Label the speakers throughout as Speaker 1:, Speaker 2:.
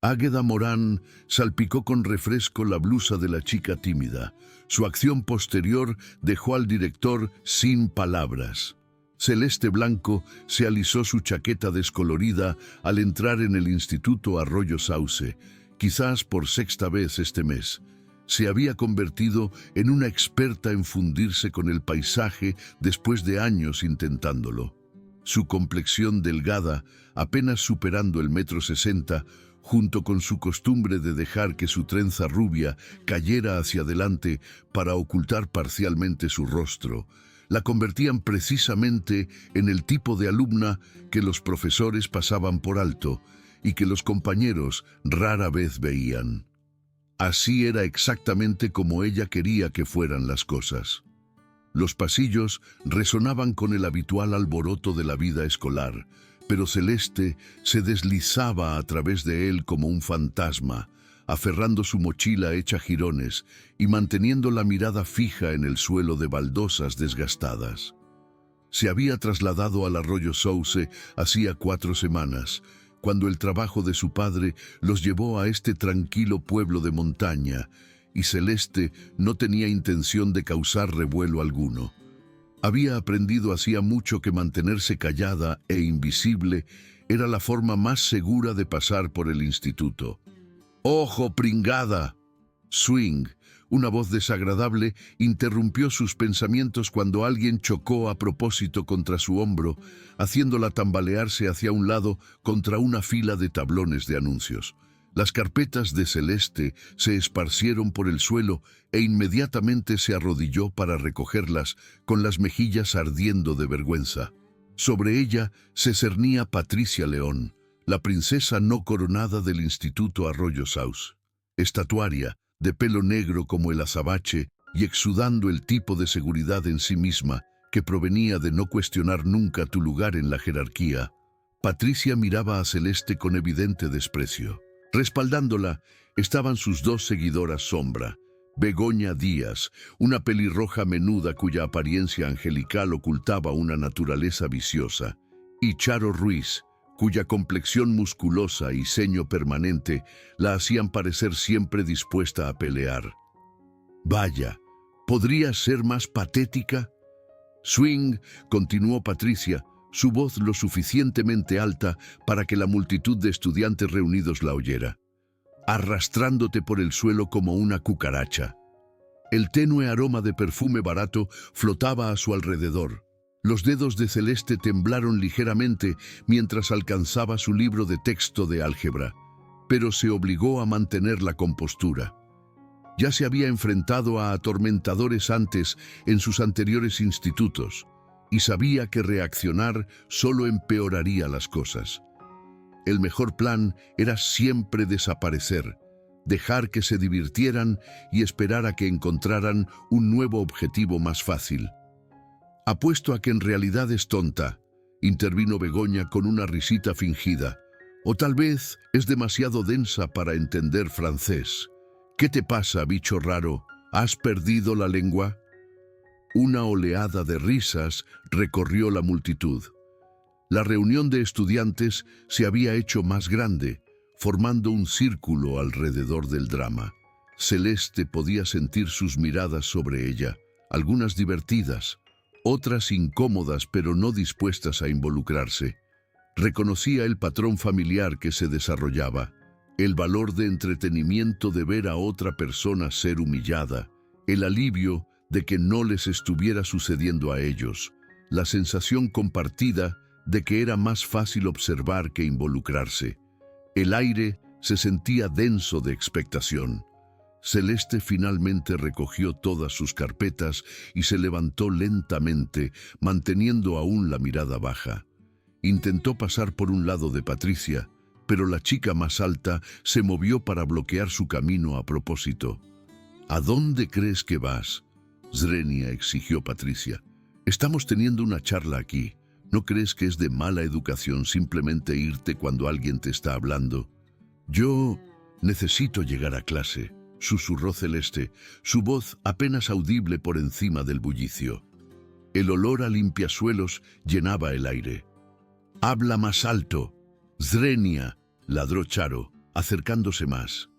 Speaker 1: Águeda Morán salpicó con refresco la blusa de la chica tímida. Su acción posterior dejó al director sin palabras. Celeste Blanco se alisó su chaqueta descolorida al entrar en el Instituto Arroyo Sauce, quizás por sexta vez este mes. Se había convertido en una experta en fundirse con el paisaje después de años intentándolo. Su complexión delgada, apenas superando el 1,60 m, junto con su costumbre de dejar que su trenza rubia cayera hacia adelante para ocultar parcialmente su rostro, la convertían precisamente en el tipo de alumna que los profesores pasaban por alto y que los compañeros rara vez veían. Así era exactamente como ella quería que fueran las cosas. Los pasillos resonaban con el habitual alboroto de la vida escolar, pero Celeste se deslizaba a través de él como un fantasma, aferrando su mochila hecha jirones y manteniendo la mirada fija en el suelo de baldosas desgastadas. Se había trasladado al Arroyo Sauce hacía 4 semanas, cuando el trabajo de su padre los llevó a este tranquilo pueblo de montaña, y Celeste no tenía intención de causar revuelo alguno. Había aprendido hacía mucho que mantenerse callada e invisible era la forma más segura de pasar por el instituto. ¡Ojo, pringada! Swing, una voz desagradable, interrumpió sus pensamientos cuando alguien chocó a propósito contra su hombro, haciéndola tambalearse hacia un lado contra una fila de tablones de anuncios. Las carpetas de Celeste se esparcieron por el suelo e inmediatamente se arrodilló para recogerlas, con las mejillas ardiendo de vergüenza. Sobre ella se cernía Patricia León, la princesa no coronada del Instituto Arroyo Sauce. Estatuaria, de pelo negro como el azabache y exudando el tipo de seguridad en sí misma que provenía de no cuestionar nunca tu lugar en la jerarquía, Patricia miraba a Celeste con evidente desprecio. Respaldándola estaban sus 2 seguidoras sombra, Begoña Díaz, una pelirroja menuda cuya apariencia angelical ocultaba una naturaleza viciosa, y Charo Ruiz, cuya complexión musculosa y ceño permanente la hacían parecer siempre dispuesta a pelear. «Vaya, ¿podría ser más patética?» «Swing», continuó Patricia, su voz lo suficientemente alta para que la multitud de estudiantes reunidos la oyera, arrastrándote por el suelo como una cucaracha. El tenue aroma de perfume barato flotaba a su alrededor. Los dedos de Celeste temblaron ligeramente mientras alcanzaba su libro de texto de álgebra, pero se obligó a mantener la compostura. Ya se había enfrentado a atormentadores antes en sus anteriores institutos, y sabía que reaccionar solo empeoraría las cosas. El mejor plan era siempre desaparecer, dejar que se divirtieran y esperar a que encontraran un nuevo objetivo más fácil. «Apuesto a que en realidad es tonta», intervino Begoña con una risita fingida. «O tal vez es demasiado densa para entender francés. ¿Qué te pasa, bicho raro? ¿Has perdido la lengua?» Una oleada de risas recorrió la multitud. La reunión de estudiantes se había hecho más grande, formando un círculo alrededor del drama. Celeste podía sentir sus miradas sobre ella, algunas divertidas, otras incómodas pero no dispuestas a involucrarse. Reconocía el patrón familiar que se desarrollaba, el valor de entretenimiento de ver a otra persona ser humillada, el alivio de que no les estuviera sucediendo a ellos, la sensación compartida de que era más fácil observar que involucrarse. El aire se sentía denso de expectación. Celeste finalmente recogió todas sus carpetas y se levantó lentamente, manteniendo aún la mirada baja. Intentó pasar por un lado de Patricia, pero la chica más alta se movió para bloquear su camino a propósito. «¿A dónde crees que vas?», Zrenia exigió Patricia. «Estamos teniendo una charla aquí. ¿No crees que es de mala educación simplemente irte cuando alguien te está hablando?» «Yo necesito llegar a clase», susurró Celeste, su voz apenas audible por encima del bullicio. El olor a limpiasuelos llenaba el aire. «Habla más alto». «Zrenia», ladró Charo, acercándose más.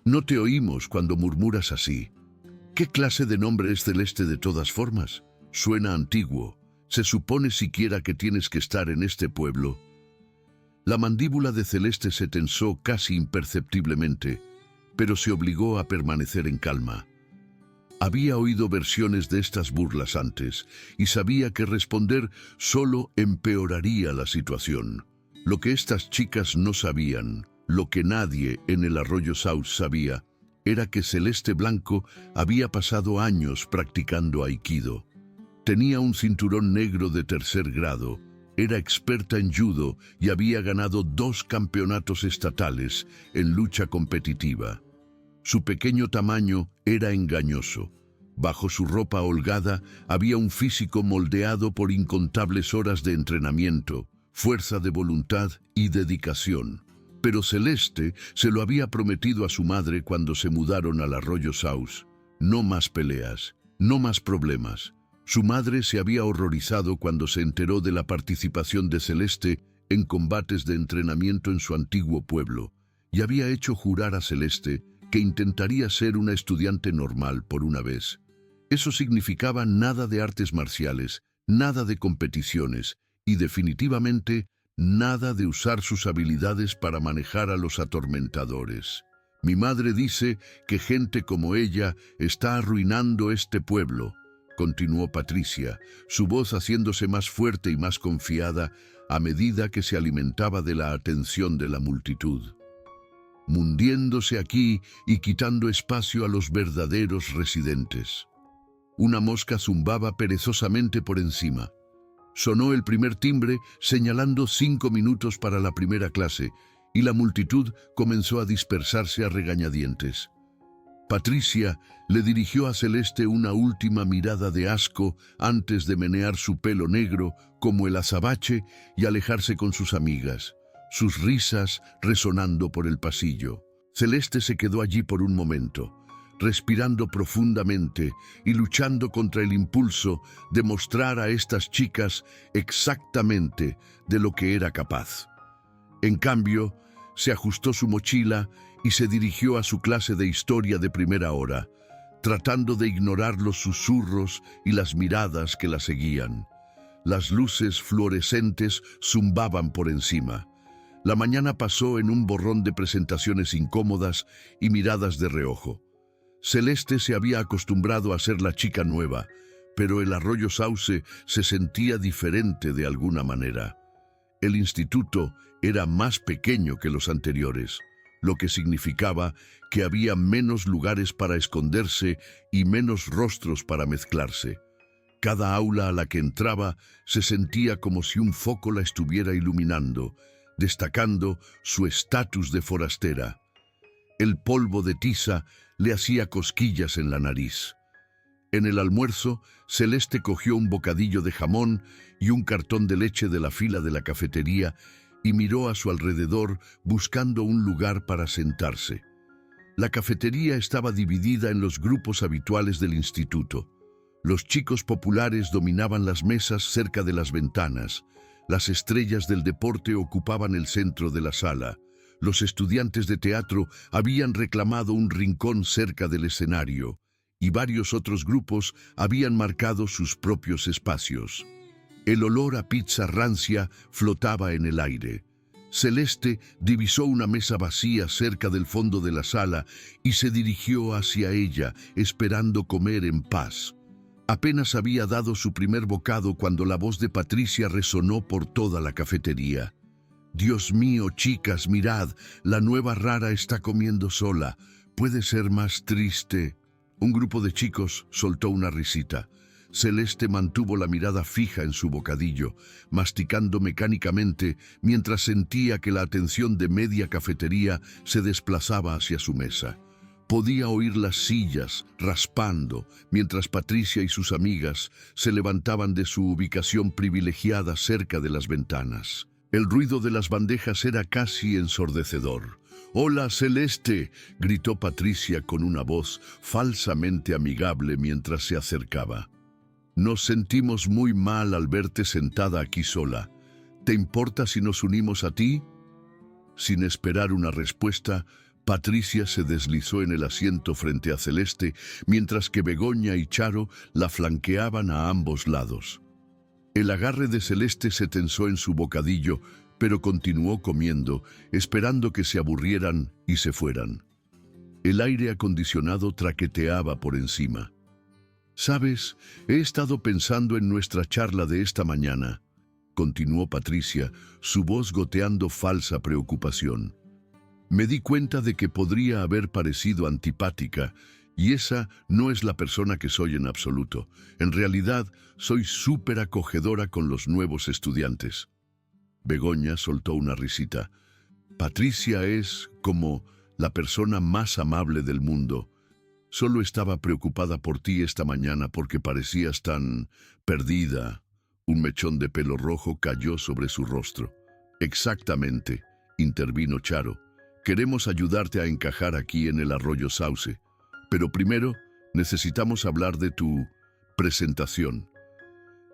Speaker 1: «No te oímos cuando murmuras así. ¿Qué clase de nombre es Celeste de todas formas? Suena antiguo. ¿Se supone siquiera que tienes que estar en este pueblo?» La mandíbula de Celeste se tensó casi imperceptiblemente, pero se obligó a permanecer en calma. Había oído versiones de estas burlas antes y sabía que responder solo empeoraría la situación. Lo que estas chicas no sabían, lo que nadie en el Arroyo Sauce sabía, era que Celeste Blanco había pasado años practicando aikido. Tenía un cinturón negro de 3er grado, era experta en judo y había ganado 2 campeonatos estatales en lucha competitiva. Su pequeño tamaño era engañoso. Bajo su ropa holgada había un físico moldeado por incontables horas de entrenamiento, fuerza de voluntad y dedicación. Pero Celeste se lo había prometido a su madre cuando se mudaron al Arroyo Sauce. No más peleas, no más problemas. Su madre se había horrorizado cuando se enteró de la participación de Celeste en combates de entrenamiento en su antiguo pueblo, y había hecho jurar a Celeste que intentaría ser una estudiante normal por una vez. Eso significaba nada de artes marciales, nada de competiciones, y definitivamente nada de usar sus habilidades para manejar a los atormentadores. Mi madre dice que gente como ella está arruinando este pueblo, continuó Patricia, su voz haciéndose más fuerte y más confiada a medida que se alimentaba de la atención de la multitud, hundiéndose aquí y quitando espacio a los verdaderos residentes. Una mosca zumbaba perezosamente por encima. Sonó el primer timbre señalando 5 minutos para la primera clase y la multitud comenzó a dispersarse a regañadientes. Patricia le dirigió a Celeste una última mirada de asco antes de menear su pelo negro como el azabache y alejarse con sus amigas, sus risas resonando por el pasillo. Celeste se quedó allí por un momento, respirando profundamente y luchando contra el impulso de mostrar a estas chicas exactamente de lo que era capaz. En cambio, se ajustó su mochila y se dirigió a su clase de historia de primera hora, tratando de ignorar los susurros y las miradas que la seguían. Las luces fluorescentes zumbaban por encima. La mañana pasó en un borrón de presentaciones incómodas y miradas de reojo. Celeste se había acostumbrado a ser la chica nueva, pero el Arroyo Sauce se sentía diferente de alguna manera. El instituto era más pequeño que los anteriores, lo que significaba que había menos lugares para esconderse y menos rostros para mezclarse. Cada aula a la que entraba se sentía como si un foco la estuviera iluminando, destacando su estatus de forastera. El polvo de tiza le hacía cosquillas en la nariz. En el almuerzo, Celeste cogió un bocadillo de jamón y un cartón de leche de la fila de la cafetería y miró a su alrededor buscando un lugar para sentarse. La cafetería estaba dividida en los grupos habituales del instituto. Los chicos populares dominaban las mesas cerca de las ventanas. Las estrellas del deporte ocupaban el centro de la sala. Los estudiantes de teatro habían reclamado un rincón cerca del escenario, y varios otros grupos habían marcado sus propios espacios. El olor a pizza rancia flotaba en el aire. Celeste divisó una mesa vacía cerca del fondo de la sala y se dirigió hacia ella, esperando comer en paz. Apenas había dado su primer bocado cuando la voz de Patricia resonó por toda la cafetería. «Dios mío, chicas, mirad, la nueva rara está comiendo sola. ¿Puede ser más triste?» Un grupo de chicos soltó una risita. Celeste mantuvo la mirada fija en su bocadillo, masticando mecánicamente mientras sentía que la atención de media cafetería se desplazaba hacia su mesa. Podía oír las sillas raspando mientras Patricia y sus amigas se levantaban de su ubicación privilegiada cerca de las ventanas. El ruido de las bandejas era casi ensordecedor. «¡Hola, Celeste!», gritó Patricia con una voz falsamente amigable mientras se acercaba. «Nos sentimos muy mal al verte sentada aquí sola. ¿Te importa si nos unimos a ti?» Sin esperar una respuesta, Patricia se deslizó en el asiento frente a Celeste, mientras que Begoña y Charo la flanqueaban a ambos lados. El agarre de Celeste se tensó en su bocadillo, pero continuó comiendo, esperando que se aburrieran y se fueran. El aire acondicionado traqueteaba por encima. «¿Sabes? He estado pensando en nuestra charla de esta mañana», continuó Patricia, su voz goteando falsa preocupación. «Me di cuenta de que podría haber parecido antipática, y esa no es la persona que soy en absoluto. En realidad, soy súper acogedora con los nuevos estudiantes». Begoña soltó una risita. «Patricia es como la persona más amable del mundo. Solo estaba preocupada por ti esta mañana porque parecías tan perdida». Un mechón de pelo rojo cayó sobre su rostro. «Exactamente», intervino Charo. «Queremos ayudarte a encajar aquí en el Arroyo Sauce. Pero primero necesitamos hablar de tu presentación».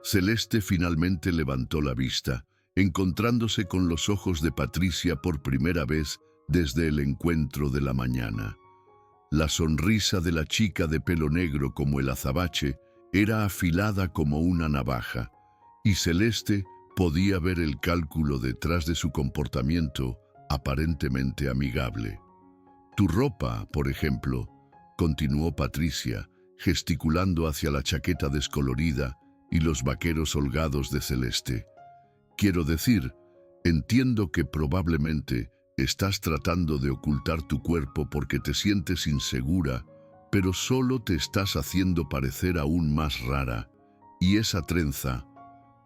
Speaker 1: Celeste finalmente levantó la vista, encontrándose con los ojos de Patricia por primera vez desde el encuentro de la mañana. La sonrisa de la chica de pelo negro como el azabache era afilada como una navaja, y Celeste podía ver el cálculo detrás de su comportamiento aparentemente amigable. «Tu ropa, por ejemplo», continuó Patricia, gesticulando hacia la chaqueta descolorida y los vaqueros holgados de Celeste. «Quiero decir, entiendo que probablemente estás tratando de ocultar tu cuerpo porque te sientes insegura, pero solo te estás haciendo parecer aún más rara. Y esa trenza,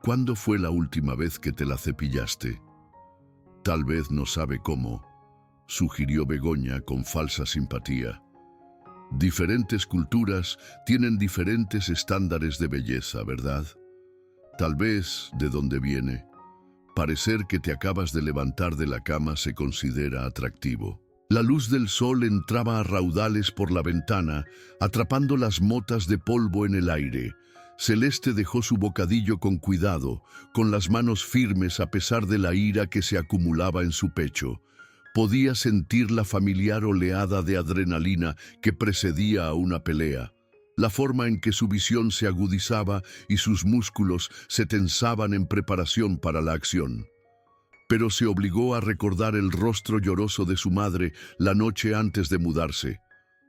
Speaker 1: ¿cuándo fue la última vez que te la cepillaste?» «Tal vez no sabe cómo», sugirió Begoña con falsa simpatía. «Diferentes culturas tienen diferentes estándares de belleza, ¿verdad? Tal vez de dónde viene. Parecer que te acabas de levantar de la cama se considera atractivo». La luz del sol entraba a raudales por la ventana, atrapando las motas de polvo en el aire. Celeste dejó su bocadillo con cuidado, con las manos firmes a pesar de la ira que se acumulaba en su pecho. Podía sentir la familiar oleada de adrenalina que precedía a una pelea, la forma en que su visión se agudizaba y sus músculos se tensaban en preparación para la acción. Pero se obligó a recordar el rostro lloroso de su madre la noche antes de mudarse,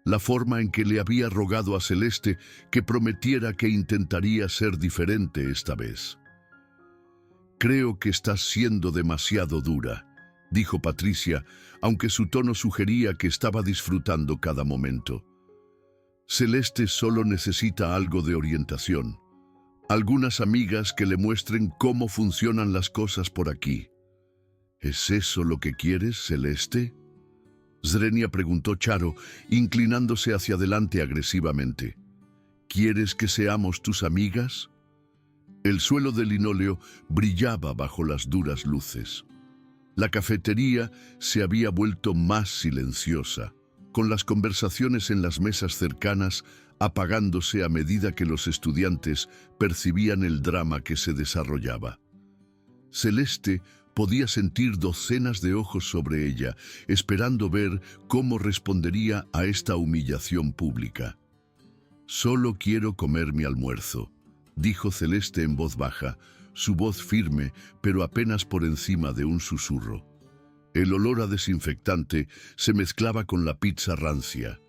Speaker 1: la forma en que le había rogado a Celeste que prometiera que intentaría ser diferente esta vez. «Creo que estás siendo demasiado dura», dijo Patricia, aunque su tono sugería que estaba disfrutando cada momento. «Celeste solo necesita algo de orientación. Algunas amigas que le muestren cómo funcionan las cosas por aquí». «¿Es eso lo que quieres, Celeste?», Zrenia preguntó Charo, inclinándose hacia adelante agresivamente. «¿Quieres que seamos tus amigas?». El suelo de linóleo brillaba bajo las duras luces. La cafetería se había vuelto más silenciosa, con las conversaciones en las mesas cercanas apagándose a medida que los estudiantes percibían el drama que se desarrollaba. Celeste podía sentir docenas de ojos sobre ella, esperando ver cómo respondería a esta humillación pública. «Solo quiero comer mi almuerzo», dijo Celeste en voz baja, su voz firme, pero apenas por encima de un susurro. El olor a desinfectante se mezclaba con la pizza rancia.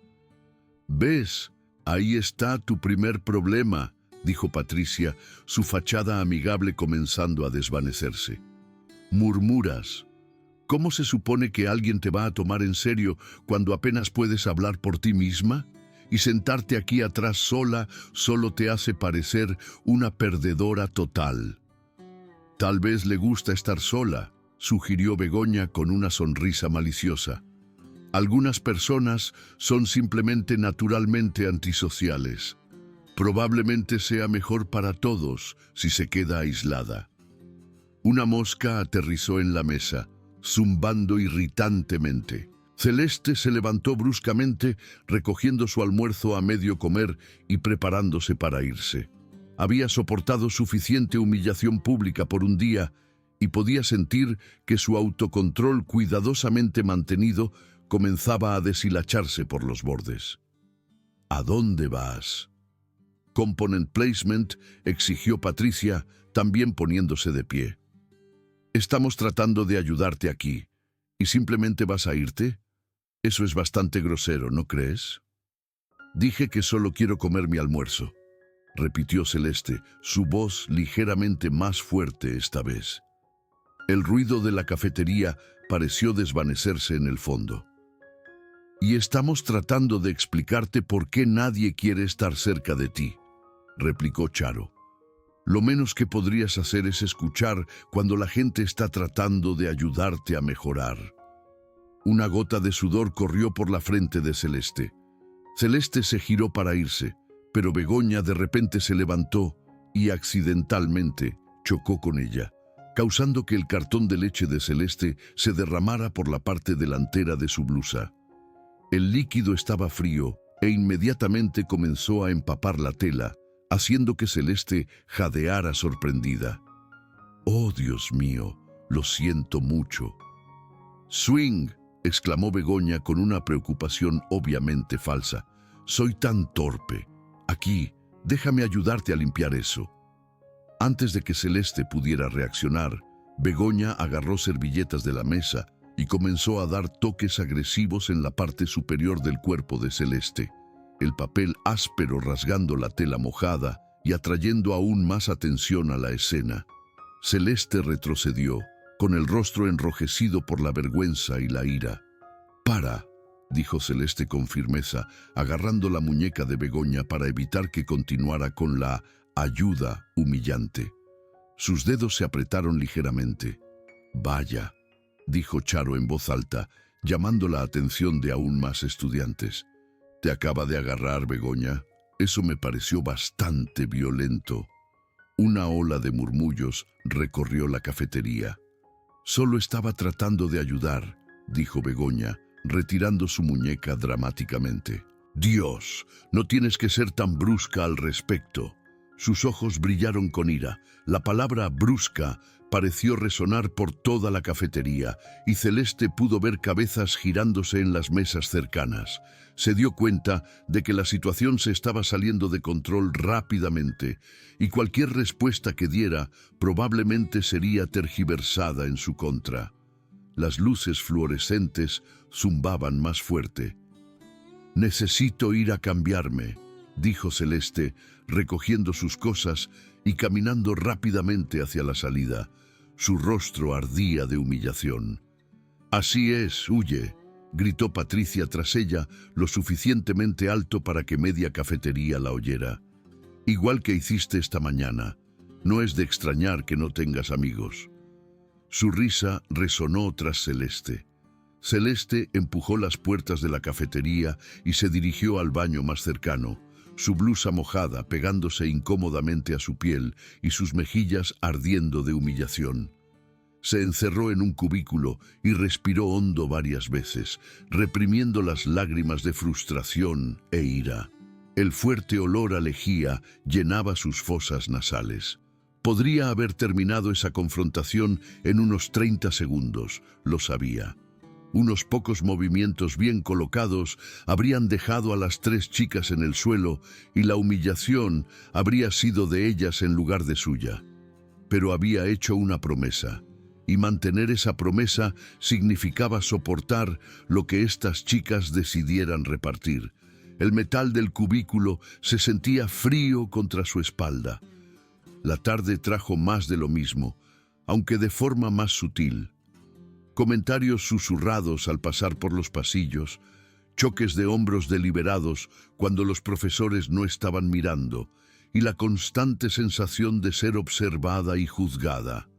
Speaker 1: «¿Ves? Ahí está tu primer problema», dijo Patricia, su fachada amigable comenzando a desvanecerse. «Murmuras. ¿Cómo se supone que alguien te va a tomar en serio cuando apenas puedes hablar por ti misma? Y sentarte aquí atrás sola solo te hace parecer una perdedora total». «Tal vez le gusta estar sola», sugirió Begoña con una sonrisa maliciosa. «Algunas personas son simplemente naturalmente antisociales. Probablemente sea mejor para todos si se queda aislada». Una mosca aterrizó en la mesa, zumbando irritantemente. Celeste se levantó bruscamente, recogiendo su almuerzo a medio comer y preparándose para irse. Había soportado suficiente humillación pública por un día y podía sentir que su autocontrol cuidadosamente mantenido comenzaba a deshilacharse por los bordes. ¿A dónde vas? Component placement, exigió Patricia, también poniéndose de pie. Estamos tratando de ayudarte aquí. ¿Y simplemente vas a irte? Eso es bastante grosero, ¿no crees? Dije que solo quiero comer mi almuerzo, repitió Celeste, su voz ligeramente más fuerte esta vez. El ruido de la cafetería pareció desvanecerse en el fondo. Y estamos tratando de explicarte por qué nadie quiere estar cerca de ti, replicó Charo. Lo menos que podrías hacer es escuchar cuando la gente está tratando de ayudarte a mejorar. Una gota de sudor corrió por la frente de Celeste. Celeste se giró para irse, pero Begoña de repente se levantó y accidentalmente chocó con ella, causando que el cartón de leche de Celeste se derramara por la parte delantera de su blusa. El líquido estaba frío e inmediatamente comenzó a empapar la tela, haciendo que Celeste jadeara sorprendida. «Oh, Dios mío, lo siento mucho». «Swing», exclamó Begoña con una preocupación obviamente falsa. «Soy tan torpe. Aquí, déjame ayudarte a limpiar eso». Antes de que Celeste pudiera reaccionar, Begoña agarró servilletas de la mesa y comenzó a dar toques agresivos en la parte superior del cuerpo de Celeste, el papel áspero rasgando la tela mojada y atrayendo aún más atención a la escena. Celeste retrocedió, con el rostro enrojecido por la vergüenza y la ira. «Para», dijo Celeste con firmeza, agarrando la muñeca de Begoña para evitar que continuara con la ayuda humillante. Sus dedos se apretaron ligeramente. «Vaya», dijo Charo en voz alta, llamando la atención de aún más estudiantes. «¿Te acaba de agarrar, Begoña? Eso me pareció bastante violento». Una ola de murmullos recorrió la cafetería. «Solo estaba tratando de ayudar», dijo Begoña, retirando su muñeca dramáticamente. «Dios, no tienes que ser tan brusca al respecto». Sus ojos brillaron con ira. La palabra brusca pareció resonar por toda la cafetería y Celeste pudo ver cabezas girándose en las mesas cercanas. Se dio cuenta de que la situación se estaba saliendo de control rápidamente y cualquier respuesta que diera probablemente sería tergiversada en su contra. Las luces fluorescentes zumbaban más fuerte. «Necesito ir a cambiarme», dijo Celeste, recogiendo sus cosas y caminando rápidamente hacia la salida. Su rostro ardía de humillación. «Así es, huye», gritó Patricia tras ella, lo suficientemente alto para que media cafetería la oyera. «Igual que hiciste esta mañana. No es de extrañar que no tengas amigos». Su risa resonó tras Celeste. Celeste empujó las puertas de la cafetería y se dirigió al baño más cercano, su blusa mojada pegándose incómodamente a su piel y sus mejillas ardiendo de humillación. Se encerró en un cubículo y respiró hondo varias veces, reprimiendo las lágrimas de frustración e ira. El fuerte olor a lejía llenaba sus fosas nasales. Podría haber terminado esa confrontación en unos 30 segundos, lo sabía. Unos pocos movimientos bien colocados habrían dejado a las 3 chicas en el suelo y la humillación habría sido de ellas en lugar de suya. Pero había hecho una promesa, y mantener esa promesa significaba soportar lo que estas chicas decidieran repartir. El metal del cubículo se sentía frío contra su espalda. La tarde trajo más de lo mismo, aunque de forma más sutil. Comentarios susurrados al pasar por los pasillos, choques de hombros deliberados cuando los profesores no estaban mirando, y la constante sensación de ser observada y juzgada.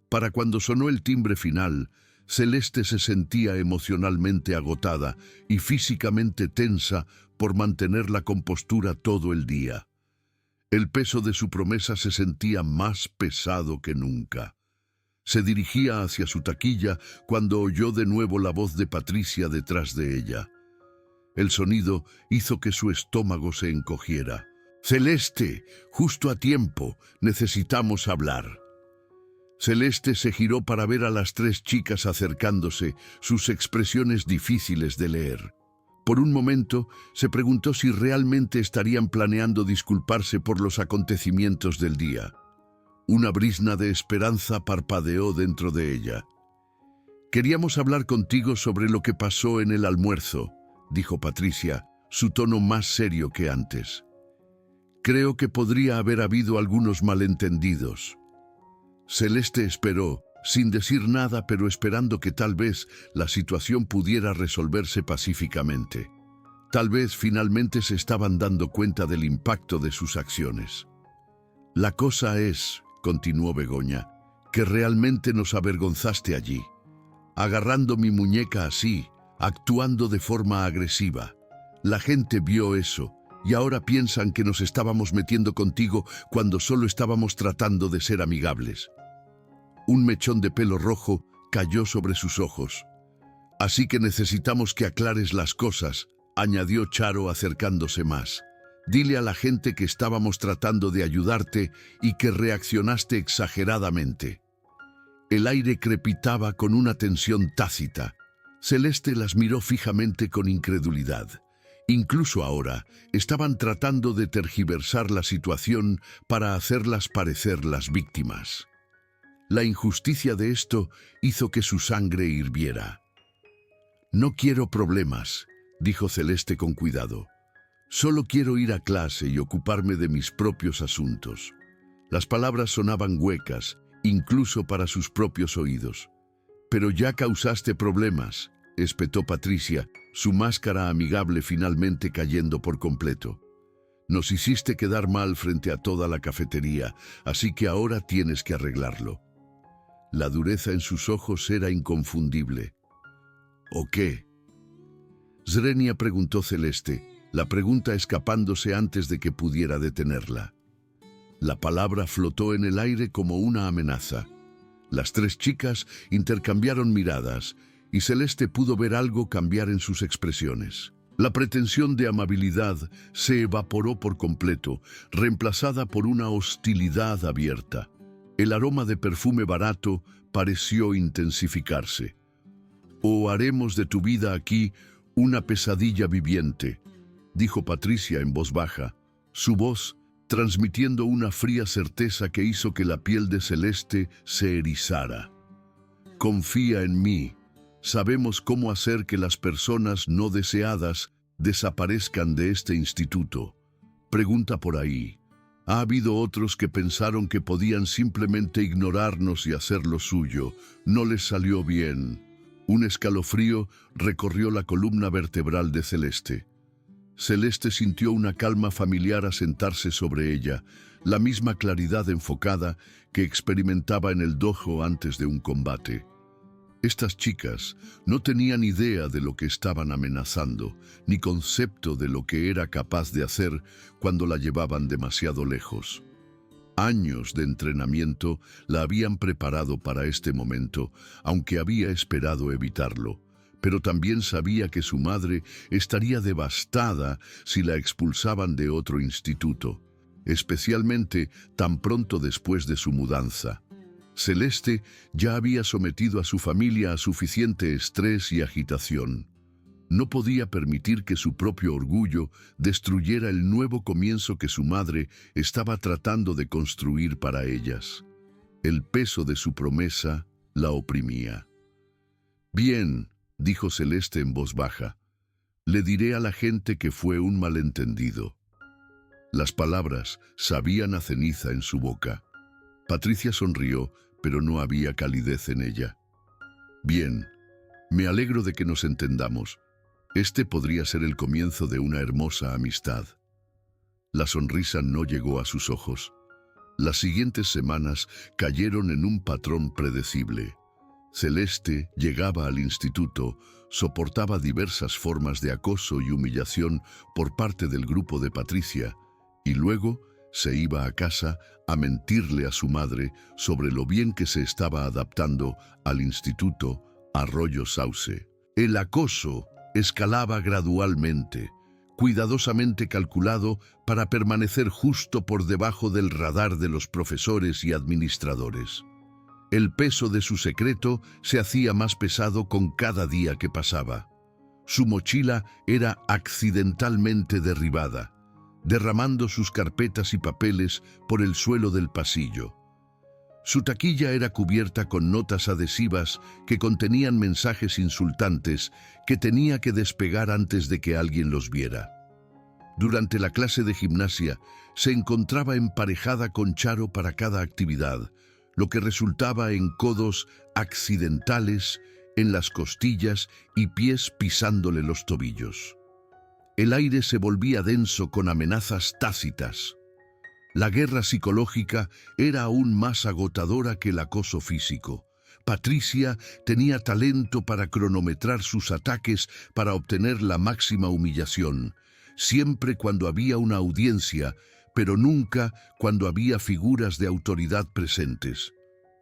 Speaker 1: Para cuando sonó el timbre final, Celeste se sentía emocionalmente agotada y físicamente tensa por mantener la compostura todo el día. El peso de su promesa se sentía más pesado que nunca. Se dirigía hacia su taquilla cuando oyó de nuevo la voz de Patricia detrás de ella. El sonido hizo que su estómago se encogiera. «Celeste, justo a tiempo, necesitamos hablar». Celeste se giró para ver a las tres chicas acercándose, sus expresiones difíciles de leer. Por un momento, se preguntó si realmente estarían planeando disculparse por los acontecimientos del día. Una brizna de esperanza parpadeó dentro de ella. «Queríamos hablar contigo sobre lo que pasó en el almuerzo», dijo Patricia, su tono más serio que antes. «Creo que podría haber habido algunos malentendidos». Celeste esperó, sin decir nada, pero esperando que tal vez la situación pudiera resolverse pacíficamente. Tal vez finalmente se estaban dando cuenta del impacto de sus acciones. «La cosa es», continuó Begoña, «que realmente nos avergonzaste allí, agarrando mi muñeca así, actuando de forma agresiva. La gente vio eso, y ahora piensan que nos estábamos metiendo contigo cuando solo estábamos tratando de ser amigables». Un mechón de pelo rojo cayó sobre sus ojos. «Así que necesitamos que aclares las cosas», añadió Charo acercándose más. «Dile a la gente que estábamos tratando de ayudarte y que reaccionaste exageradamente». El aire crepitaba con una tensión tácita. Celeste las miró fijamente con incredulidad. Incluso ahora, estaban tratando de tergiversar la situación para hacerlas parecer las víctimas. La injusticia de esto hizo que su sangre hirviera. «No quiero problemas», dijo Celeste con cuidado. «Solo quiero ir a clase y ocuparme de mis propios asuntos». Las palabras sonaban huecas, incluso para sus propios oídos. «Pero ya causaste problemas», espetó Patricia, su máscara amigable finalmente cayendo por completo. «Nos hiciste quedar mal frente a toda la cafetería, así que ahora tienes que arreglarlo». La dureza en sus ojos era inconfundible. «¿O qué?». Zrenia preguntó Celeste, la pregunta escapándose antes de que pudiera detenerla. La palabra flotó en el aire como una amenaza. Las tres chicas intercambiaron miradas y Celeste pudo ver algo cambiar en sus expresiones. La pretensión de amabilidad se evaporó por completo, reemplazada por una hostilidad abierta. El aroma de perfume barato pareció intensificarse. «O haremos de tu vida aquí una pesadilla viviente», dijo Patricia en voz baja, su voz transmitiendo una fría certeza que hizo que la piel de Celeste se erizara. «Confía en mí. Sabemos cómo hacer que las personas no deseadas desaparezcan de este instituto. Pregunta por ahí. Ha habido otros que pensaron que podían simplemente ignorarnos y hacer lo suyo. No les salió bien». Un escalofrío recorrió la columna vertebral de Celeste. Celeste sintió una calma familiar asentarse sobre ella, la misma claridad enfocada que experimentaba en el dojo antes de un combate. Estas chicas no tenían idea de lo que estaban amenazando, ni concepto de lo que era capaz de hacer cuando la llevaban demasiado lejos. Años de entrenamiento la habían preparado para este momento, aunque había esperado evitarlo, pero también sabía que su madre estaría devastada si la expulsaban de otro instituto, especialmente tan pronto después de su mudanza. Celeste ya había sometido a su familia a suficiente estrés y agitación. No podía permitir que su propio orgullo destruyera el nuevo comienzo que su madre estaba tratando de construir para ellas. El peso de su promesa la oprimía. «Bien», dijo Celeste en voz baja, «le diré a la gente que fue un malentendido». Las palabras sabían a ceniza en su boca. Patricia sonrió, pero no había calidez en ella. «Bien, me alegro de que nos entendamos. Este podría ser el comienzo de una hermosa amistad». La sonrisa no llegó a sus ojos. Las siguientes semanas cayeron en un patrón predecible. Celeste llegaba al instituto, soportaba diversas formas de acoso y humillación por parte del grupo de Patricia, y luego se iba a casa a mentirle a su madre sobre lo bien que se estaba adaptando al instituto Arroyo Sauce. El acoso escalaba gradualmente, cuidadosamente calculado para permanecer justo por debajo del radar de los profesores y administradores. El peso de su secreto se hacía más pesado con cada día que pasaba. Su mochila era accidentalmente derribada, derramando sus carpetas y papeles por el suelo del pasillo. Su taquilla era cubierta con notas adhesivas que contenían mensajes insultantes que tenía que despegar antes de que alguien los viera. Durante la clase de gimnasia, se encontraba emparejada con Charo para cada actividad, lo que resultaba en codos accidentales, en las costillas y pies pisándole los tobillos. El aire se volvía denso con amenazas tácitas. La guerra psicológica era aún más agotadora que el acoso físico. Patricia tenía talento para cronometrar sus ataques para obtener la máxima humillación, siempre cuando había una audiencia, pero nunca cuando había figuras de autoridad presentes.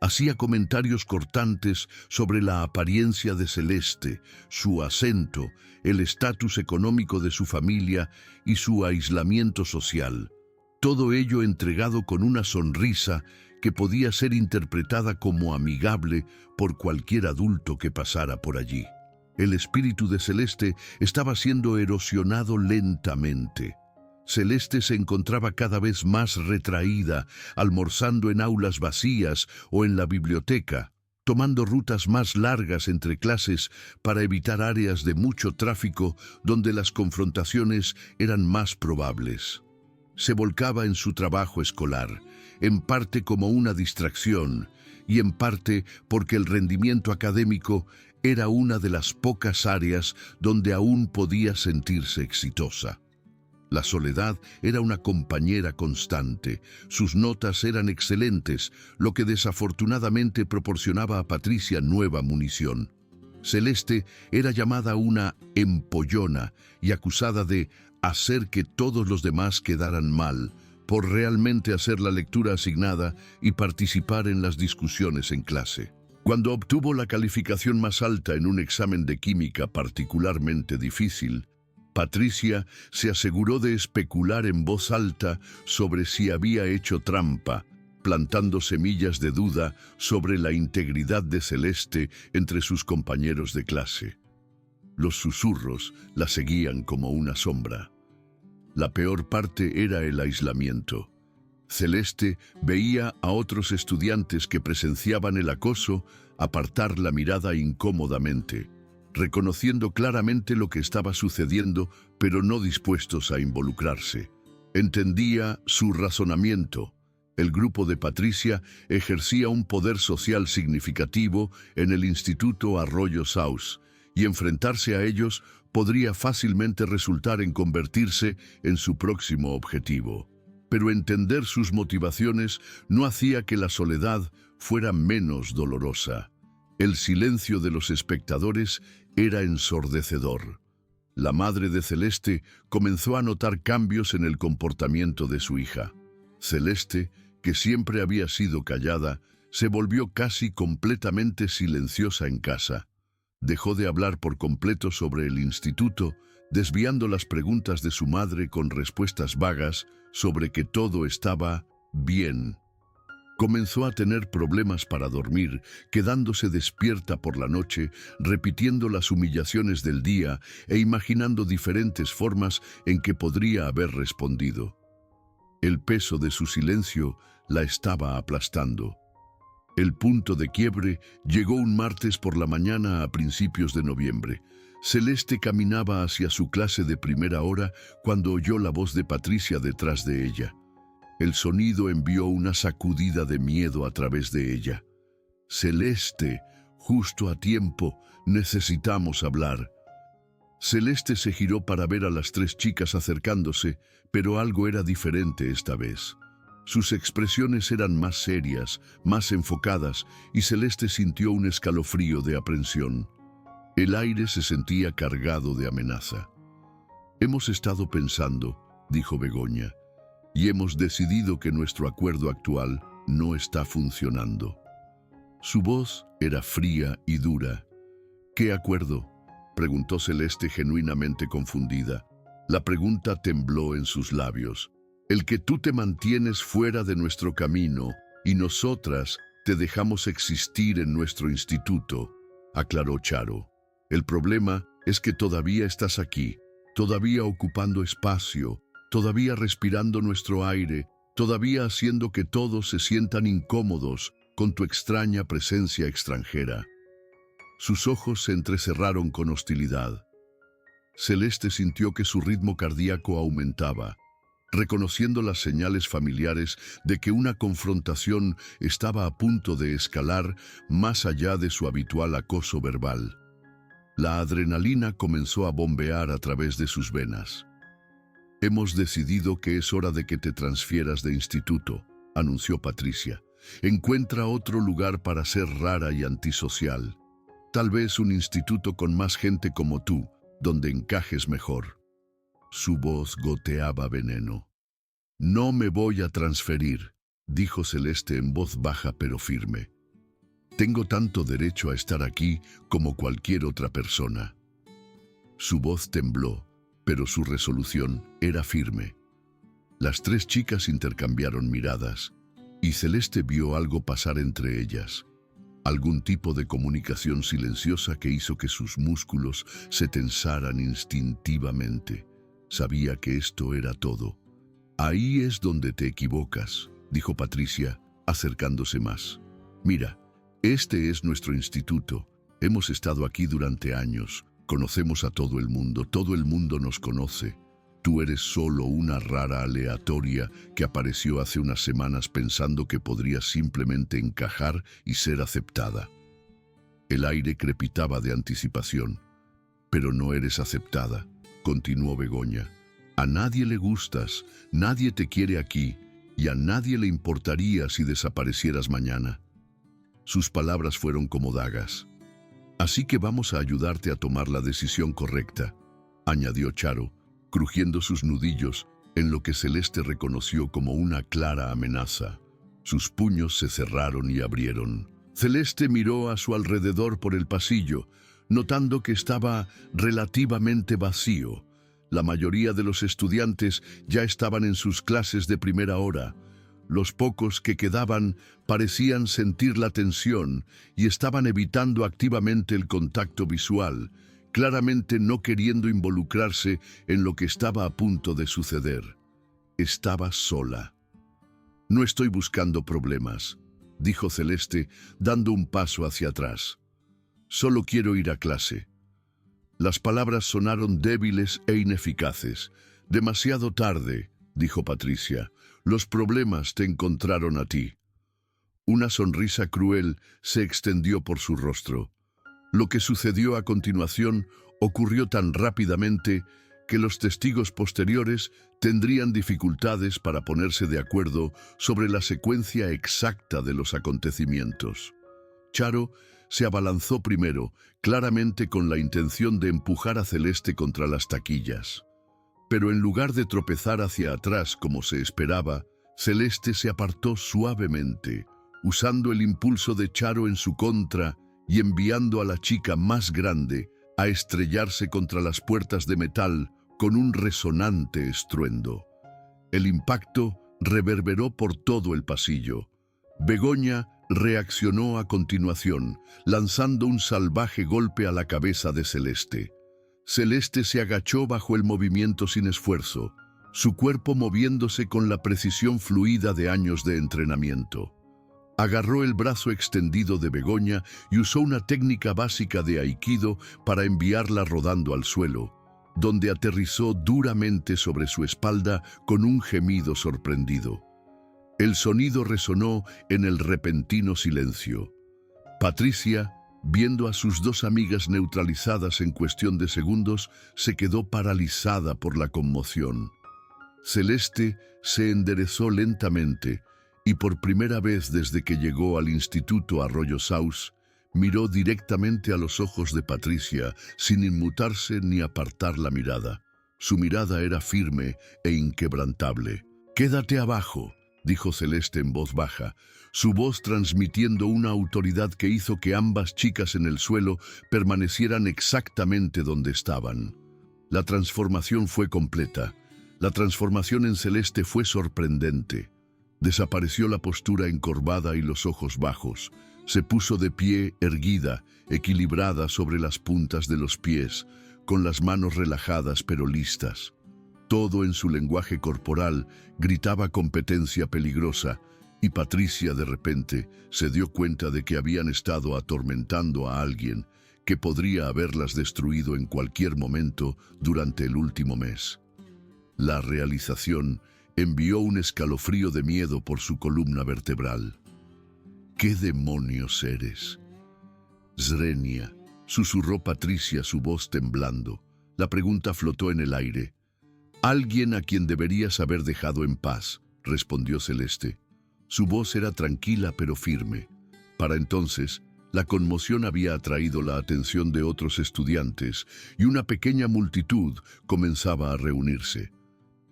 Speaker 1: Hacía comentarios cortantes sobre la apariencia de Celeste, su acento, el estatus económico de su familia y su aislamiento social. Todo ello entregado con una sonrisa que podía ser interpretada como amigable por cualquier adulto que pasara por allí. El espíritu de Celeste estaba siendo erosionado lentamente. Celeste se encontraba cada vez más retraída, almorzando en aulas vacías o en la biblioteca, tomando rutas más largas entre clases para evitar áreas de mucho tráfico donde las confrontaciones eran más probables. Se volcaba en su trabajo escolar, en parte como una distracción y en parte porque el rendimiento académico era una de las pocas áreas donde aún podía sentirse exitosa. La soledad era una compañera constante. Sus notas eran excelentes, lo que desafortunadamente proporcionaba a Patricia nueva munición. Celeste era llamada una empollona y acusada de hacer que todos los demás quedaran mal, por realmente hacer la lectura asignada y participar en las discusiones en clase. Cuando obtuvo la calificación más alta en un examen de química particularmente difícil, Patricia se aseguró de especular en voz alta sobre si había hecho trampa, plantando semillas de duda sobre la integridad de Celeste entre sus compañeros de clase. Los susurros la seguían como una sombra. La peor parte era el aislamiento. Celeste veía a otros estudiantes que presenciaban el acoso apartar la mirada incómodamente, reconociendo claramente lo que estaba sucediendo, pero no dispuestos a involucrarse. Entendía su razonamiento. El grupo de Patricia ejercía un poder social significativo en el Instituto Arroyo Saus, y enfrentarse a ellos podría fácilmente resultar en convertirse en su próximo objetivo. Pero entender sus motivaciones no hacía que la soledad fuera menos dolorosa. El silencio de los espectadores era ensordecedor. La madre de Celeste comenzó a notar cambios en el comportamiento de su hija. Celeste, que siempre había sido callada, se volvió casi completamente silenciosa en casa. Dejó de hablar por completo sobre el instituto, desviando las preguntas de su madre con respuestas vagas sobre que todo estaba bien. Comenzó a tener problemas para dormir, quedándose despierta por la noche, repitiendo las humillaciones del día e imaginando diferentes formas en que podría haber respondido. El peso de su silencio la estaba aplastando. El punto de quiebre llegó un martes por la mañana a principios de noviembre. Celeste caminaba hacia su clase de primera hora cuando oyó la voz de Patricia detrás de ella. El sonido envió una sacudida de miedo a través de ella. «Celeste, justo a tiempo, necesitamos hablar». Celeste se giró para ver a las tres chicas acercándose, pero algo era diferente esta vez. Sus expresiones eran más serias, más enfocadas, y Celeste sintió un escalofrío de aprensión. El aire se sentía cargado de amenaza. «Hemos estado pensando», dijo Begoña, «y hemos decidido que nuestro acuerdo actual no está funcionando». Su voz era fría y dura. «¿Qué acuerdo?», preguntó Celeste genuinamente confundida. La pregunta tembló en sus labios. «El que tú te mantienes fuera de nuestro camino y nosotras Te dejamos existir en nuestro instituto, aclaró Charo. El problema es que todavía estás aquí, todavía ocupando espacio, todavía respirando nuestro aire, todavía haciendo que todos se sientan incómodos con tu extraña presencia extranjera. Sus ojos se entrecerraron con hostilidad. Celeste sintió que su ritmo cardíaco aumentaba, reconociendo las señales familiares de que una confrontación estaba a punto de escalar más allá de su habitual acoso verbal. La adrenalina comenzó a bombear a través de sus venas. «Hemos decidido que es hora de que te transfieras de instituto», anunció Patricia. «Encuentra otro lugar para ser rara y antisocial. Tal vez un instituto con más gente como tú, donde encajes mejor». Su voz goteaba veneno. «No me voy a transferir», dijo Celeste en voz baja pero firme. «Tengo tanto derecho a estar aquí como cualquier otra persona». Su voz tembló, pero su resolución era firme. Las tres chicas intercambiaron miradas, y Celeste vio algo pasar entre ellas. Algún tipo de comunicación silenciosa que hizo que sus músculos se tensaran instintivamente. Sabía que esto era todo. «Ahí es donde te equivocas», dijo Patricia, acercándose más. «Mira, este es nuestro instituto. Hemos estado aquí durante años. Conocemos a todo el mundo nos conoce. Tú eres solo una rara aleatoria que apareció hace unas semanas pensando que podrías simplemente encajar y ser aceptada». El aire crepitaba de anticipación. «Pero no eres aceptada», continuó Begoña. «A nadie le gustas, nadie te quiere aquí, y a nadie le importaría si desaparecieras mañana». Sus palabras fueron como dagas. «Así que vamos a ayudarte a tomar la decisión correcta», añadió Charo, crujiendo sus nudillos en lo que Celeste reconoció como una clara amenaza. Sus puños se cerraron y abrieron. Celeste miró a su alrededor por el pasillo, notando que estaba relativamente vacío. La mayoría de los estudiantes ya estaban en sus clases de primera hora. Los pocos que quedaban parecían sentir la tensión y estaban evitando activamente el contacto visual, claramente no queriendo involucrarse en lo que estaba a punto de suceder. Estaba sola. «No estoy buscando problemas», dijo Celeste, dando un paso hacia atrás. «Solo quiero ir a clase». Las palabras sonaron débiles e ineficaces. «Demasiado tarde», dijo Patricia. «Los problemas te encontraron a ti». Una sonrisa cruel se extendió por su rostro. Lo que sucedió a continuación ocurrió tan rápidamente que los testigos posteriores tendrían dificultades para ponerse de acuerdo sobre la secuencia exacta de los acontecimientos. Charo se abalanzó primero, claramente con la intención de empujar a Celeste contra las taquillas. Pero en lugar de tropezar hacia atrás como se esperaba, Celeste se apartó suavemente, usando el impulso de Charo en su contra y enviando a la chica más grande a estrellarse contra las puertas de metal con un resonante estruendo. El impacto reverberó por todo el pasillo. Begoña reaccionó a continuación, lanzando un salvaje golpe a la cabeza de Celeste. Celeste se agachó bajo el movimiento sin esfuerzo, su cuerpo moviéndose con la precisión fluida de años de entrenamiento. Agarró el brazo extendido de Begoña y usó una técnica básica de Aikido para enviarla rodando al suelo, donde aterrizó duramente sobre su espalda con un gemido sorprendido. El sonido resonó en el repentino silencio. Patricia, viendo a sus dos amigas neutralizadas en cuestión de segundos, se quedó paralizada por la conmoción. Celeste se enderezó lentamente y por primera vez desde que llegó al Instituto Arroyo Saus, miró directamente a los ojos de Patricia sin inmutarse ni apartar la mirada. Su mirada era firme e inquebrantable. «Quédate abajo», dijo Celeste en voz baja, su voz transmitiendo una autoridad que hizo que ambas chicas en el suelo permanecieran exactamente donde estaban. La transformación fue completa. La transformación en Celeste fue sorprendente. Desapareció la postura encorvada y los ojos bajos. Se puso de pie, erguida, equilibrada sobre las puntas de los pies, con las manos relajadas pero listas. Todo en su lenguaje corporal gritaba competencia peligrosa, y Patricia de repente se dio cuenta de que habían estado atormentando a alguien que podría haberlas destruido en cualquier momento durante el último mes. La realización envió un escalofrío de miedo por su columna vertebral. ¿Qué demonios eres? Zrenia, susurró Patricia, su voz temblando. La pregunta flotó en el aire. Alguien a quien deberías haber dejado en paz, respondió Celeste. Su voz era tranquila pero firme. Para entonces, la conmoción había atraído la atención de otros estudiantes y una pequeña multitud comenzaba a reunirse.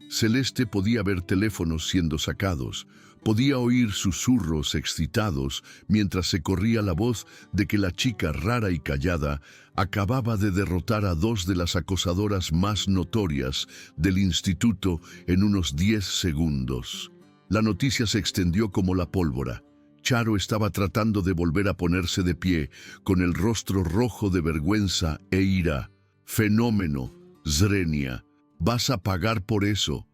Speaker 1: Celeste podía ver teléfonos siendo sacados, podía oír susurros excitados mientras se corría la voz de que la chica rara y callada acababa de derrotar a dos de las acosadoras más notorias del instituto en unos 10 segundos. La noticia se extendió como la pólvora. Charo estaba tratando de volver a ponerse de pie, con el rostro rojo de vergüenza e ira. «Fenómeno, Zrenia, vas a pagar por eso».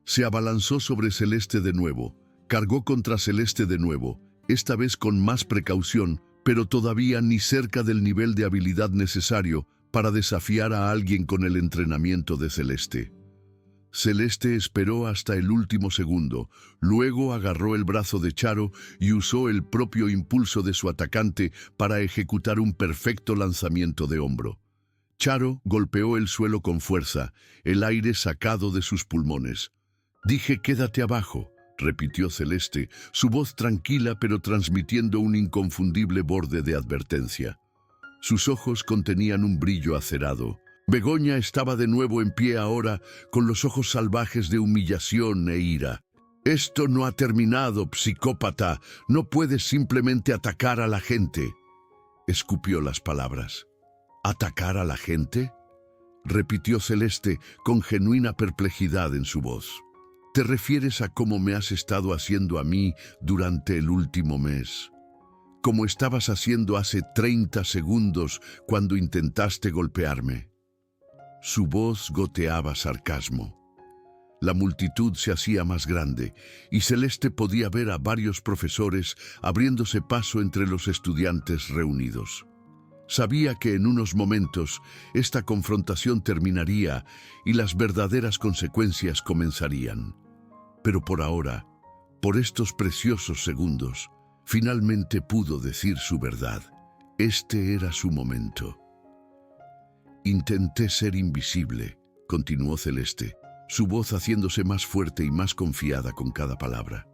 Speaker 1: Se abalanzó sobre Celeste de nuevo, cargó contra Celeste de nuevo, esta vez con más precaución, pero todavía ni cerca del nivel de habilidad necesario para desafiar a alguien con el entrenamiento de Celeste. Celeste esperó hasta el último segundo, luego agarró el brazo de Charo y usó el propio impulso de su atacante para ejecutar un perfecto lanzamiento de hombro. Charo golpeó el suelo con fuerza, el aire sacado de sus pulmones. «Dije, quédate abajo», repitió Celeste, su voz tranquila pero transmitiendo un inconfundible borde de advertencia. Sus ojos contenían un brillo acerado. Begoña estaba de nuevo en pie ahora, con los ojos salvajes de humillación e ira. «Esto no ha terminado, psicópata. No puedes simplemente atacar a la gente». Escupió las palabras. «¿Atacar a la gente?», repitió Celeste con genuina perplejidad en su voz. «¿Te refieres a cómo me has estado haciendo a mí durante el último mes? Como estabas haciendo hace 30 segundos cuando intentaste golpearme». Su voz goteaba sarcasmo. La multitud se hacía más grande y Celeste podía ver a varios profesores abriéndose paso entre los estudiantes reunidos. Sabía que en unos momentos esta confrontación terminaría y las verdaderas consecuencias comenzarían. Pero por ahora, por estos preciosos segundos, finalmente pudo decir su verdad. Este era su momento. «Intenté ser invisible», continuó Celeste, su voz haciéndose más fuerte y más confiada con cada palabra.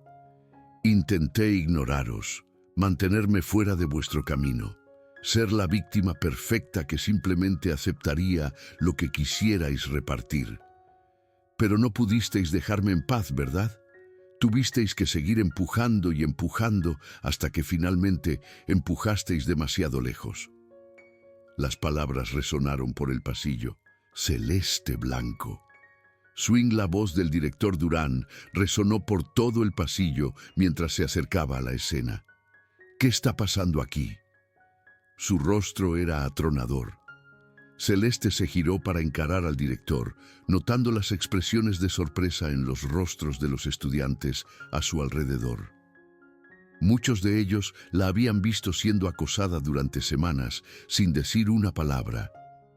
Speaker 1: «Intenté ignoraros, mantenerme fuera de vuestro camino, ser la víctima perfecta que simplemente aceptaría lo que quisierais repartir. Pero no pudisteis dejarme en paz, ¿verdad? Tuvisteis que seguir empujando y empujando hasta que finalmente empujasteis demasiado lejos». Las palabras resonaron por el pasillo. «Celeste Blanco». Swing, la voz del director Durán, resonó por todo el pasillo mientras se acercaba a la escena. «¿Qué está pasando aquí?». Su rostro era atronador. Celeste se giró para encarar al director, notando las expresiones de sorpresa en los rostros de los estudiantes a su alrededor. Muchos de ellos la habían visto siendo acosada durante semanas, sin decir una palabra,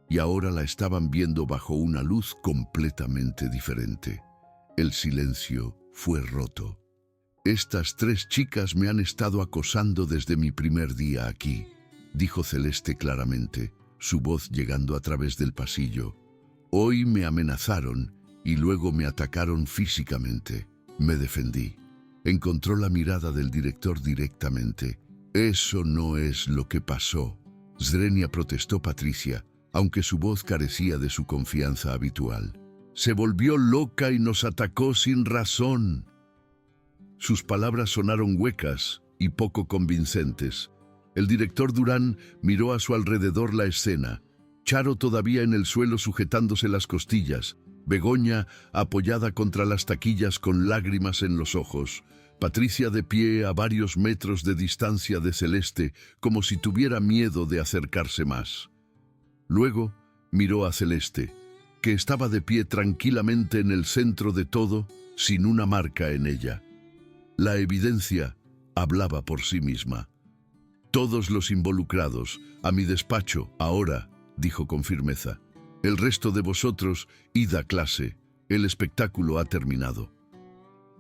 Speaker 1: y ahora la estaban viendo bajo una luz completamente diferente. El silencio fue roto. «Estas 3 chicas me han estado acosando desde mi primer día aquí», dijo Celeste claramente, su voz llegando a través del pasillo. «Hoy me amenazaron y luego me atacaron físicamente. Me defendí». Encontró la mirada del director directamente. «Eso no es lo que pasó», Zrenia protestó Patricia, aunque su voz carecía de su confianza habitual. «Se volvió loca y nos atacó sin razón». Sus palabras sonaron huecas y poco convincentes. El director Durán miró a su alrededor la escena. Charo todavía en el suelo sujetándose las costillas, Begoña apoyada contra las taquillas con lágrimas en los ojos, Patricia de pie a varios metros de distancia de Celeste, como si tuviera miedo de acercarse más. Luego miró a Celeste, que estaba de pie tranquilamente en el centro de todo, sin una marca en ella. La evidencia hablaba por sí misma. «Todos los involucrados, a mi despacho, ahora», dijo con firmeza. «El resto de vosotros, id a clase. El espectáculo ha terminado».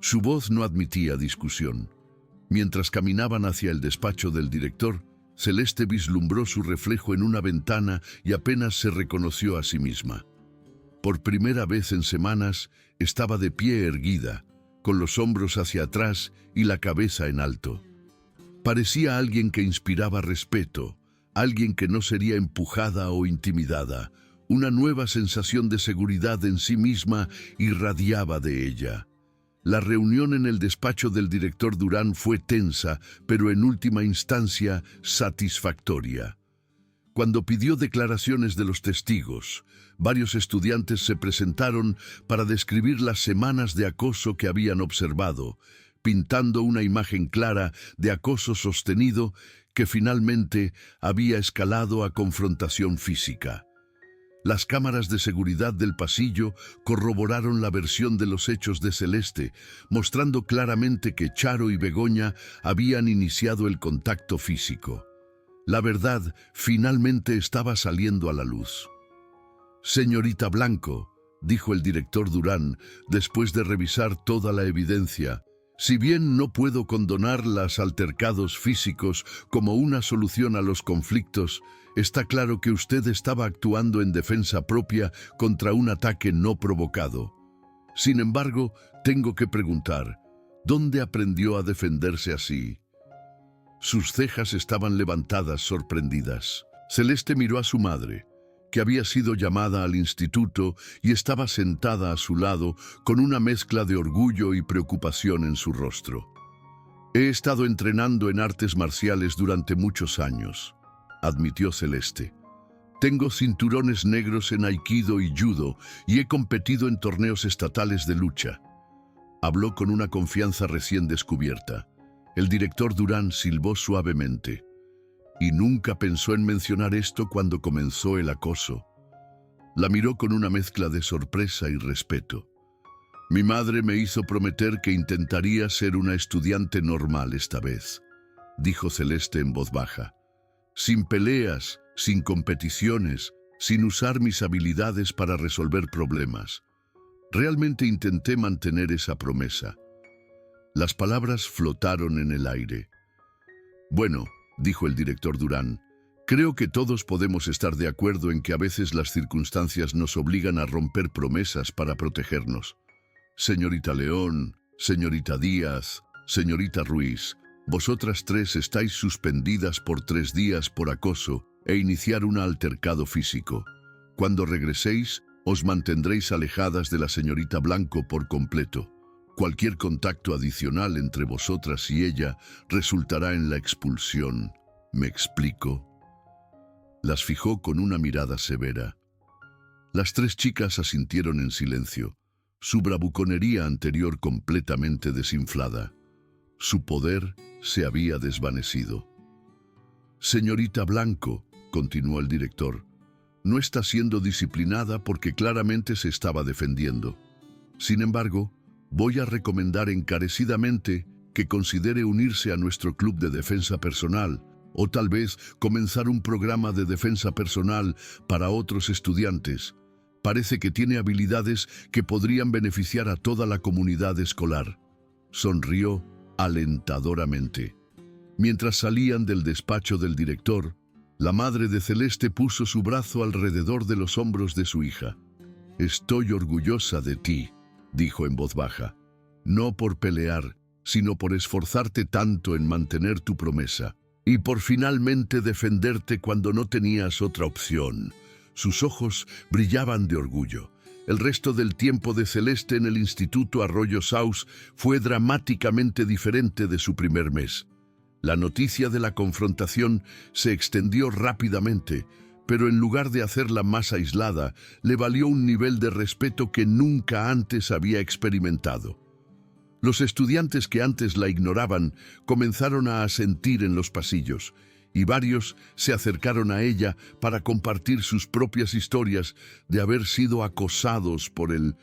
Speaker 1: Su voz no admitía discusión. Mientras caminaban hacia el despacho del director, Celeste vislumbró su reflejo en una ventana y apenas se reconoció a sí misma. Por primera vez en semanas, estaba de pie erguida, con los hombros hacia atrás y la cabeza en alto. Parecía alguien que inspiraba respeto, alguien que no sería empujada o intimidada. Una nueva sensación de seguridad en sí misma irradiaba de ella. La reunión en el despacho del director Durán fue tensa, pero en última instancia satisfactoria. Cuando pidió declaraciones de los testigos, varios estudiantes se presentaron para describir las semanas de acoso que habían observado, pintando una imagen clara de acoso sostenido que finalmente había escalado a confrontación física. Las cámaras de seguridad del pasillo corroboraron la versión de los hechos de Celeste, mostrando claramente que Charo y Begoña habían iniciado el contacto físico. La verdad finalmente estaba saliendo a la luz. «Señorita Blanco», dijo el director Durán, después de revisar toda la evidencia, «si bien no puedo condonar los altercados físicos como una solución a los conflictos, está claro que usted estaba actuando en defensa propia contra un ataque no provocado. Sin embargo, tengo que preguntar, ¿dónde aprendió a defenderse así?» Sus cejas estaban levantadas, sorprendidas. Celeste miró a su madre, que había sido llamada al instituto y estaba sentada a su lado con una mezcla de orgullo y preocupación en su rostro. «He estado entrenando en artes marciales durante muchos años», admitió Celeste. «Tengo cinturones negros en Aikido y Judo y he competido en torneos estatales de lucha». Habló con una confianza recién descubierta. El director Durán silbó suavemente. «Y nunca pensó en mencionar esto cuando comenzó el acoso». La miró con una mezcla de sorpresa y respeto. «Mi madre me hizo prometer que intentaría ser una estudiante normal esta vez», dijo Celeste en voz baja. «Sin peleas, sin competiciones, sin usar mis habilidades para resolver problemas. Realmente intenté mantener esa promesa». Las palabras flotaron en el aire. «Bueno», dijo el director Durán, «creo que todos podemos estar de acuerdo en que a veces las circunstancias nos obligan a romper promesas para protegernos. Señorita León, señorita Díaz, señorita Ruiz, vosotras tres estáis suspendidas por 3 días por acoso e iniciar un altercado físico. Cuando regreséis, os mantendréis alejadas de la señorita Blanco por completo. Cualquier contacto adicional entre vosotras y ella resultará en la expulsión. ¿Me explico?». Las fijó con una mirada severa. Las 3 chicas asintieron en silencio, su bravuconería anterior completamente desinflada. Su poder se había desvanecido. «Señorita Blanco», continuó el director, «no está siendo disciplinada porque claramente se estaba defendiendo. Sin embargo, voy a recomendar encarecidamente que considere unirse a nuestro club de defensa personal o tal vez comenzar un programa de defensa personal para otros estudiantes. Parece que tiene habilidades que podrían beneficiar a toda la comunidad escolar». Sonrió alentadoramente. Mientras salían del despacho del director, la madre de Celeste puso su brazo alrededor de los hombros de su hija. «Estoy orgullosa de ti», dijo en voz baja, «no por pelear, sino por esforzarte tanto en mantener tu promesa y por finalmente defenderte cuando no tenías otra opción». Sus ojos brillaban de orgullo. El resto del tiempo de Celeste en el Instituto Arroyo Saus fue dramáticamente diferente de su primer mes. La noticia de la confrontación se extendió rápidamente, pero en lugar de hacerla más aislada, le valió un nivel de respeto que nunca antes había experimentado. Los estudiantes que antes la ignoraban comenzaron a asentir en los pasillos, y varios se acercaron a ella para compartir sus propias historias de haber sido acosados por el